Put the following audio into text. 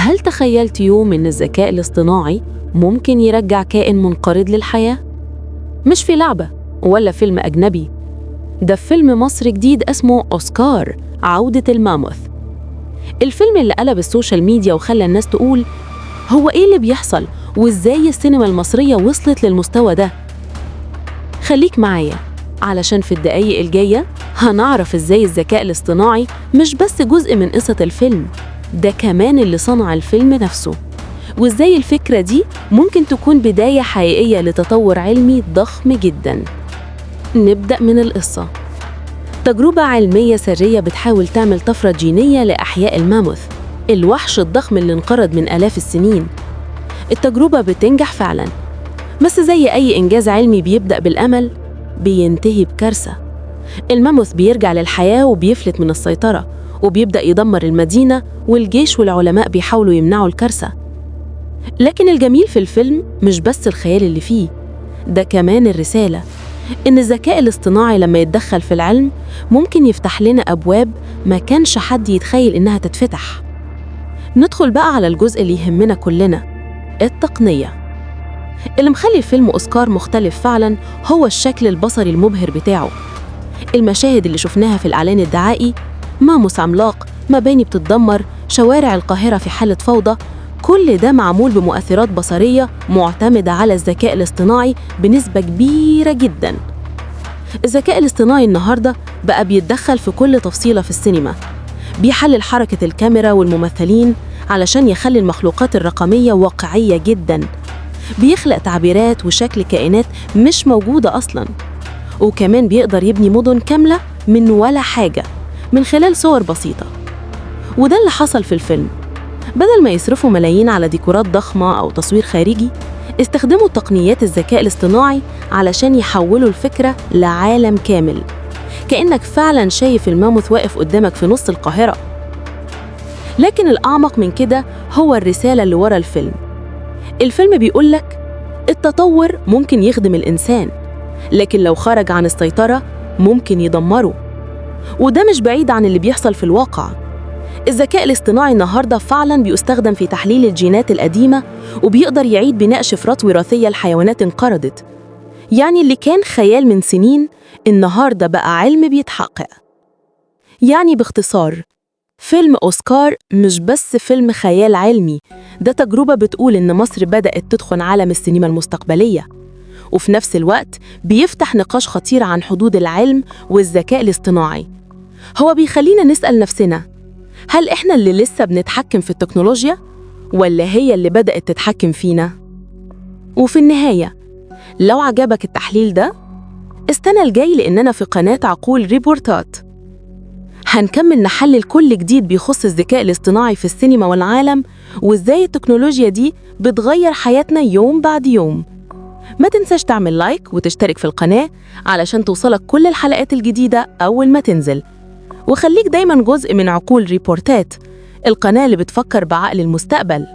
هل تخيلت يوم إن الذكاء الاصطناعي ممكن يرجع كائن منقرض للحياة؟ مش في لعبة ولا فيلم أجنبي، ده في فيلم مصري جديد اسمه أوسكار عودة الماموث. الفيلم اللي قلب السوشيال ميديا وخلى الناس تقول هو إيه اللي بيحصل وإزاي السينما المصرية وصلت للمستوى ده؟ خليك معايا علشان في الدقايق الجاية هنعرف إزاي الذكاء الاصطناعي مش بس جزء من قصة الفيلم، ده كمان اللي صنع الفيلم نفسه، وإزاي الفكرة دي ممكن تكون بداية حقيقية لتطور علمي ضخم جداً. نبدأ من القصة. تجربة علمية سرية بتحاول تعمل طفرة جينية لإحياء الماموث، الوحش الضخم اللي انقرض من آلاف السنين. التجربة بتنجح فعلاً، بس زي أي إنجاز علمي بيبدأ بالأمل بينتهي بكارثة. الماموث بيرجع للحياة وبيفلت من السيطرة، وبيبدأ يدمر المدينة، والجيش والعلماء بيحاولوا يمنعوا الكارثة. لكن الجميل في الفيلم مش بس الخيال اللي فيه، ده كمان الرسالة إن الذكاء الاصطناعي لما يتدخل في العلم ممكن يفتح لنا أبواب ما كانش حد يتخيل إنها تتفتح. ندخل بقى على الجزء اللي يهمنا كلنا، التقنية. اللي مخلي الفيلم أوسكار مختلف فعلاً هو الشكل البصري المبهر بتاعه. المشاهد اللي شفناها في الإعلان الدعائي، ماموث عملاق، مباني بتتدمر، شوارع القاهرة في حالة فوضى، كل ده معمول بمؤثرات بصرية معتمدة على الذكاء الاصطناعي بنسبة كبيرة جداً. الذكاء الاصطناعي النهاردة بقى بيتدخل في كل تفصيلة في السينما، بيحلل حركة الكاميرا والممثلين علشان يخلي المخلوقات الرقمية واقعية جداً، بيخلق تعبيرات وشكل كائنات مش موجودة أصلاً، وكمان بيقدر يبني مدن كاملة من ولا حاجة من خلال صور بسيطة. وده اللي حصل في الفيلم. بدل ما يصرفوا ملايين على ديكورات ضخمة أو تصوير خارجي، استخدموا تقنيات الذكاء الاصطناعي علشان يحولوا الفكرة لعالم كامل، كأنك فعلاً شايف الماموث واقف قدامك في نص القاهرة. لكن الأعمق من كده هو الرسالة اللي ورا الفيلم. الفيلم بيقولك التطور ممكن يخدم الإنسان، لكن لو خرج عن السيطرة ممكن يدمره. وده مش بعيد عن اللي بيحصل في الواقع. الذكاء الاصطناعي النهاردة فعلاً بيستخدم في تحليل الجينات القديمة، وبيقدر يعيد بناء شفرات وراثية لحيوانات انقرضت. يعني اللي كان خيال من سنين النهاردة بقى علم بيتحقق. يعني باختصار، فيلم أوسكار مش بس فيلم خيال علمي، ده تجربة بتقول إن مصر بدأت تدخل عالم السينما المستقبلية، وفي نفس الوقت بيفتح نقاش خطير عن حدود العلم والذكاء الاصطناعي. هو بيخلينا نسأل نفسنا، هل إحنا اللي لسه بنتحكم في التكنولوجيا، ولا هي اللي بدأت تتحكم فينا؟ وفي النهاية، لو عجبك التحليل ده، استنى الجاي لأننا في قناة عقول ريبورتات هنكمل نحلل كل جديد بيخص الذكاء الاصطناعي في السينما والعالم، وإزاي التكنولوجيا دي بتغير حياتنا يوم بعد يوم. ما تنساش تعمل لايك وتشترك في القناة علشان توصلك كل الحلقات الجديدة أول ما تنزل، وخليك دايماً جزء من عقول ريبورتات، القناة اللي بتفكر بعقل المستقبل.